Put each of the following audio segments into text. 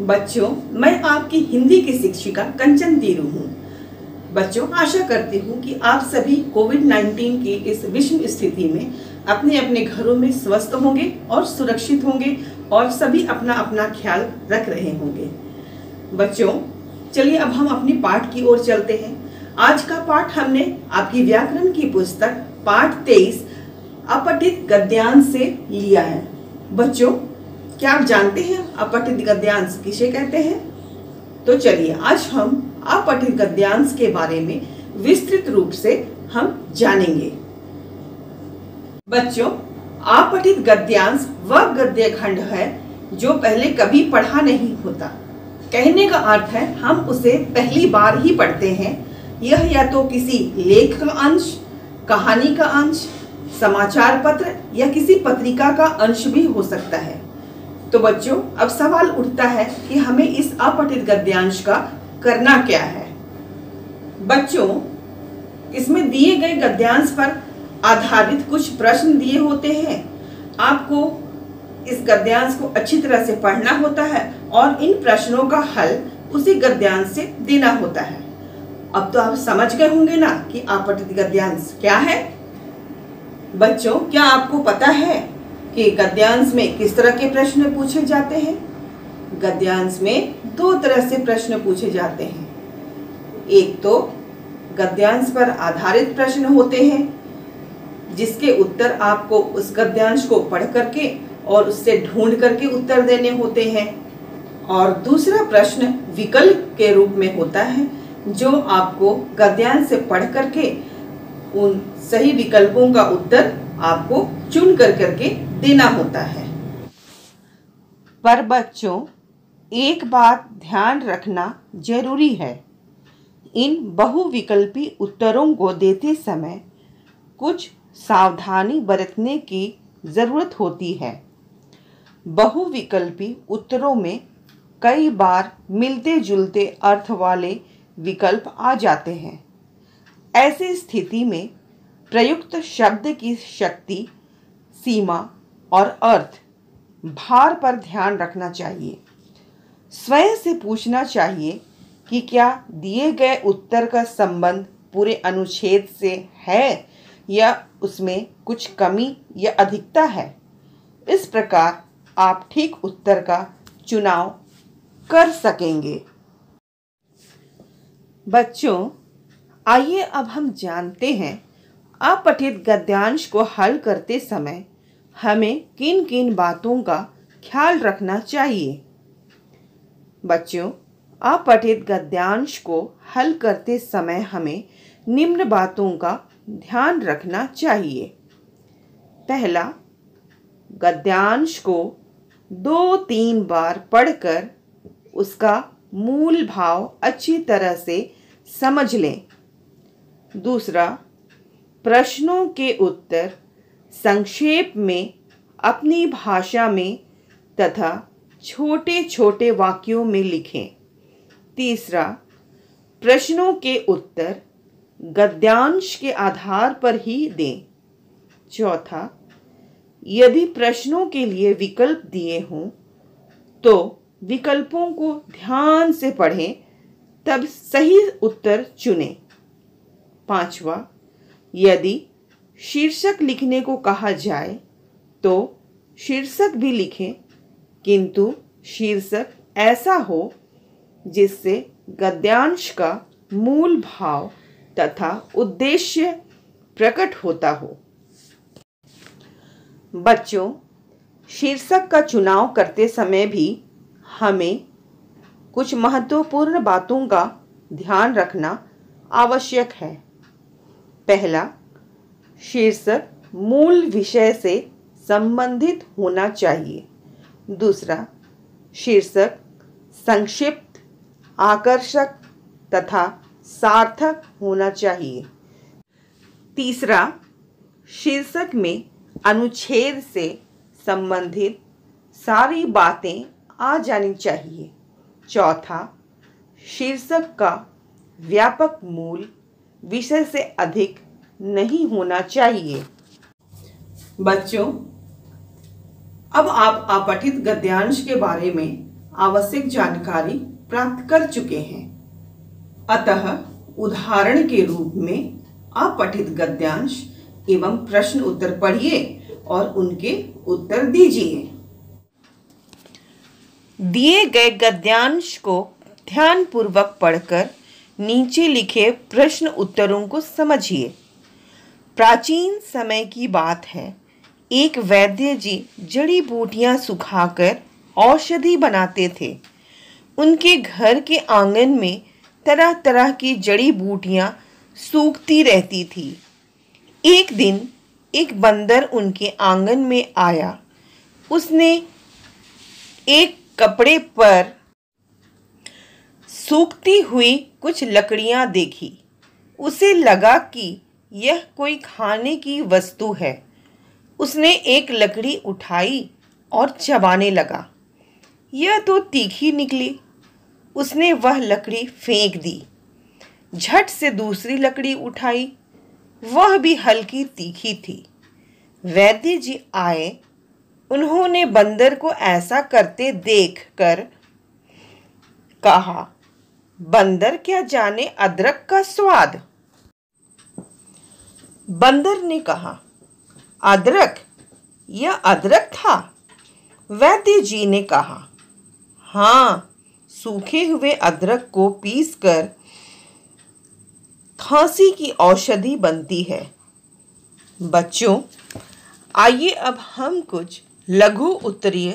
बच्चों, मैं आपकी हिंदी की शिक्षिका कंचन तीरू हूँ। बच्चों, आशा करती हूँ कि आप सभी कोविड-19 की इस विषम स्थिति में अपने अपने घरों में स्वस्थ होंगे और सुरक्षित होंगे और सभी अपना अपना ख्याल रख रहे होंगे। बच्चों, चलिए अब हम अपनी पाठ की ओर चलते हैं। आज का पाठ हमने आपकी व्याकरण की पुस्तक पाठ 23 अपठित गद्यांश से लिया है। बच्चों, क्या आप जानते हैं अपठित गद्यांश किसे कहते हैं? तो चलिए आज हम अपठित गद्यांश के बारे में विस्तृत रूप से हम जानेंगे। बच्चों, अपठित गद्यांश वह गद्य खंड है जो पहले कभी पढ़ा नहीं होता। कहने का अर्थ है हम उसे पहली बार ही पढ़ते हैं। यह या तो किसी लेख का अंश, कहानी का अंश, समाचार पत्र या किसी पत्रिका का अंश भी हो सकता है। तो बच्चों, अब सवाल उठता है कि हमें इस अपठित गद्यांश का करना क्या है। बच्चों, इसमें दिए गए गद्यांश पर आधारित कुछ प्रश्न दिए होते हैं। आपको इस गद्यांश को अच्छी तरह से पढ़ना होता है और इन प्रश्नों का हल उसी गद्यांश से देना होता है। अब तो आप समझ गए होंगे ना कि अपठित गद्यांश क्या है। बच्चों, क्या आपको पता है कि गद्यांश में किस तरह के प्रश्न पूछे जाते हैं? गद्यांश में दो तरह से प्रश्न पूछे जाते हैं। एक तो गद्यांश पर आधारित प्रश्न होते हैं जिसके उत्तर आपको उस गद्यांश को पढ़ करके और उससे ढूंढ करके उत्तर देने होते हैं, और दूसरा प्रश्न विकल्प के रूप में होता है जो आपको गद्यांश से पढ़ करके उन सही विकल्पों का उत्तर आपको चुन करके देना होता है। पर बच्चों, एक बात ध्यान रखना जरूरी है। इन बहुविकल्पी उत्तरों को देते समय कुछ सावधानी बरतने की जरूरत होती है। बहुविकल्पी उत्तरों में कई बार मिलते जुलते अर्थ वाले विकल्प आ जाते हैं। ऐसी स्थिति में प्रयुक्त शब्द की शक्ति, सीमा और अर्थ भार पर ध्यान रखना चाहिए। स्वयं से पूछना चाहिए कि क्या दिए गए उत्तर का संबंध पूरे अनुच्छेद से है या उसमें कुछ कमी या अधिकता है। इस प्रकार आप ठीक उत्तर का चुनाव कर सकेंगे। बच्चों, आइए अब हम जानते हैं अपठित गद्यांश को हल करते समय हमें किन किन बातों का ख्याल रखना चाहिए। बच्चों, अपठित गद्यांश को हल करते समय हमें निम्न बातों का ध्यान रखना चाहिए। पहला, गद्यांश को 2-3 बार पढ़कर उसका मूल भाव अच्छी तरह से समझ लें। दूसरा, प्रश्नों के उत्तर संक्षेप में अपनी भाषा में तथा छोटे छोटे वाक्यों में लिखें। तीसरा, प्रश्नों के उत्तर गद्यांश के आधार पर ही दें। चौथा, यदि प्रश्नों के लिए विकल्प दिए हों तो विकल्पों को ध्यान से पढ़ें तब सही उत्तर चुनें। पांचवा, यदि शीर्षक लिखने को कहा जाए तो शीर्षक भी लिखें, किंतु शीर्षक ऐसा हो जिससे गद्यांश का मूल भाव तथा उद्देश्य प्रकट होता हो। बच्चों, शीर्षक का चुनाव करते समय भी हमें कुछ महत्वपूर्ण बातों का ध्यान रखना आवश्यक है। पहला, शीर्षक मूल विषय से संबंधित होना चाहिए। दूसरा, शीर्षक संक्षिप्त, आकर्षक तथा सार्थक होना चाहिए। तीसरा, शीर्षक में अनुच्छेद से संबंधित सारी बातें आ जानी चाहिए। चौथा, शीर्षक का व्यापक मूल विषय से अधिक नहीं होना चाहिए। बच्चों, अब आप अपठित गद्यांश के बारे में आवश्यक जानकारी प्राप्त कर चुके हैं। अतः उदाहरण के रूप में अपठित गद्यांश एवं प्रश्न उत्तर पढ़िए और उनके उत्तर दीजिए। दिए गए गद्यांश को ध्यानपूर्वक पढ़कर नीचे लिखे प्रश्न उत्तरों को समझिए। प्राचीन समय की बात है, एक वैद्य जी जड़ी बूटियां सुखाकर औषधि बनाते थे। उनके घर के आंगन में तरह तरह की जड़ी बूटियां सूखती रहती थी। एक दिन एक बंदर उनके आंगन में आया। उसने एक कपड़े पर सूखती हुई कुछ लकड़ियां देखी। उसे लगा कि यह कोई खाने की वस्तु है। उसने एक लकड़ी उठाई और चबाने लगा। यह तो तीखी निकली। उसने वह लकड़ी फेंक दी। झट से दूसरी लकड़ी उठाई, वह भी हल्की तीखी थी। वैद्य जी आए। उन्होंने बंदर को ऐसा करते देखकर कहा, बंदर क्या जाने अदरक का स्वाद। बंदर ने कहा, अदरक? यह अदरक था? वैद्य जी ने कहा, हाँ, सूखे हुए अदरक को पीसकर खांसी की औषधि बनती है। बच्चों, आइए अब हम कुछ लघु उत्तरीय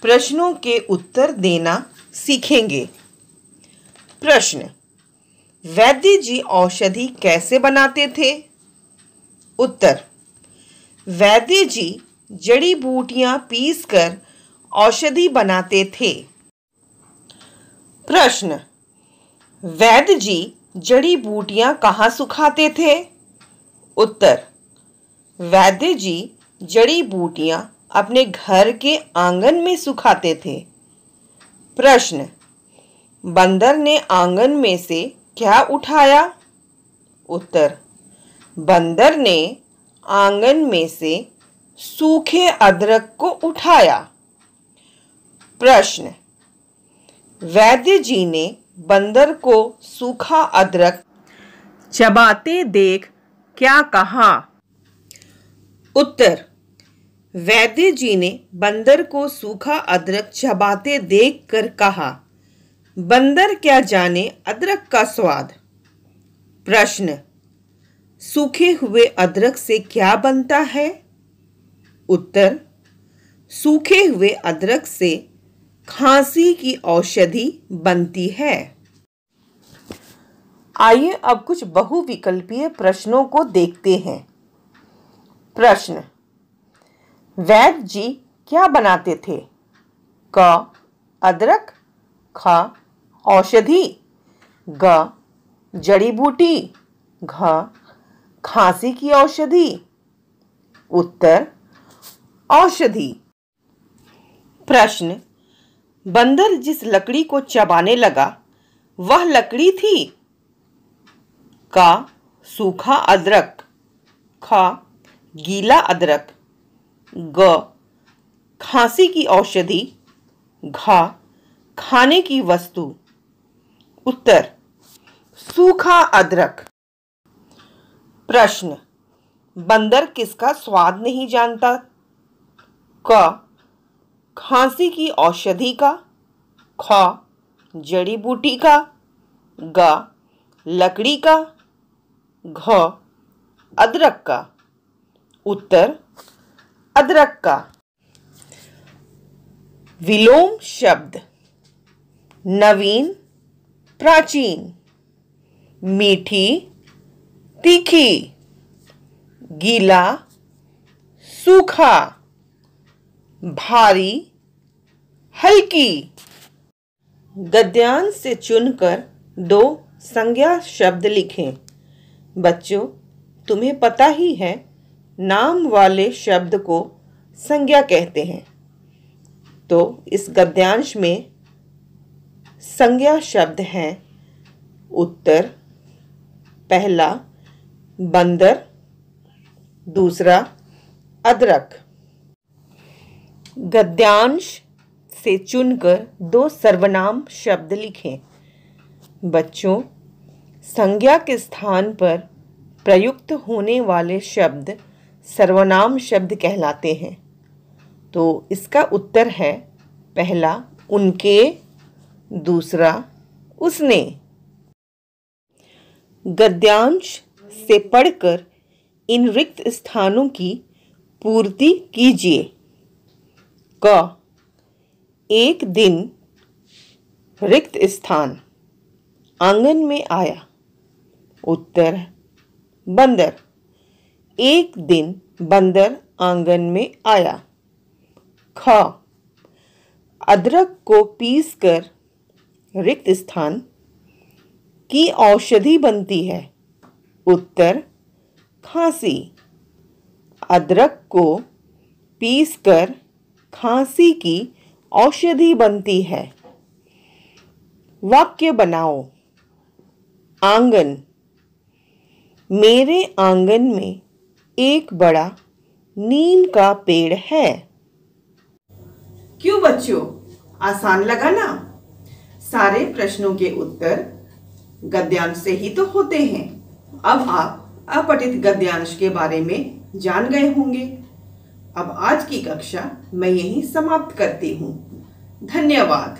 प्रश्नों के उत्तर देना सीखेंगे। प्रश्न, वैद्य जी औषधि कैसे बनाते थे? उत्तर, वैद्य जी जड़ी बूटियां पीसकर औषधि बनाते थे। प्रश्न, वैद्य जी जड़ी बूटियां कहाँ सुखाते थे? उत्तर, वैद्य जी जड़ी बूटियां अपने घर के आंगन में सुखाते थे। प्रश्न, बंदर ने आंगन में से क्या उठाया? उत्तर, बंदर ने आंगन में से सूखे अदरक को उठाया। प्रश्न, वैद्य जी ने बंदर को सूखा अदरक चबाते देख क्या कहा? उत्तर, वैद्य जी ने बंदर को सूखा अदरक चबाते देखकर कहा, बंदर क्या जाने अदरक का स्वाद। प्रश्न, सूखे हुए अदरक से क्या बनता है? उत्तर, सूखे हुए अदरक से खांसी की औषधि बनती है। आइए अब कुछ बहुविकल्पीय प्रश्नों को देखते हैं। प्रश्न, वैद्य जी क्या बनाते थे? क, अदरक, ख, औषधि, ग, जड़ी बूटी, घ, खांसी की औषधि। उत्तर, औषधि। प्रश्न, बंदर जिस लकड़ी को चबाने लगा वह लकड़ी थी? क, सूखा अदरक, ख, गीला अदरक, ग, खांसी की औषधि, घ, खाने की वस्तु। उत्तर, सूखा अदरक। प्रश्न, बंदर किसका स्वाद नहीं जानता? क, खांसी की औषधि का, ख, जड़ी बूटी का, ग, लकड़ी का, घ, अदरक का। उत्तर, अदरक का। विलोम शब्द, नवीन, प्राचीन, मीठी, तीखी, गीला, सूखा, भारी, हल्की। गद्यांश से चुनकर 2 संज्ञा शब्द लिखें। बच्चों, तुम्हें पता ही है, नाम वाले शब्द को संज्ञा कहते हैं। तो इस गद्यांश में संज्ञा शब्द हैं उत्तर, पहला बंदर, दूसरा अदरक। गद्यांश से चुनकर 2 सर्वनाम शब्द लिखें। बच्चों, संज्ञा के स्थान पर प्रयुक्त होने वाले शब्द सर्वनाम शब्द कहलाते हैं। तो इसका उत्तर है पहला उनके, दूसरा उसने। गद्यांश से पढ़कर इन रिक्त स्थानों की पूर्ति कीजिए। क, एक दिन रिक्त स्थान आंगन में आया। उत्तर बंदर। एक दिन बंदर आंगन में आया। ख, अदरक को पीसकर रिक्त स्थान की औषधि बनती है। उत्तर खांसी। अदरक को पीसकर खांसी की औषधि बनती है। वाक्य बनाओ। आंगन। मेरे आंगन में एक बड़ा नीम का पेड़ है। क्यों बच्चों, आसान लगा ना? सारे प्रश्नों के उत्तर गद्यांश से ही तो होते हैं। अब आप अपठित गद्यांश के बारे में जान गए होंगे। अब आज की कक्षा मैं यहीं समाप्त करती हूँ। धन्यवाद।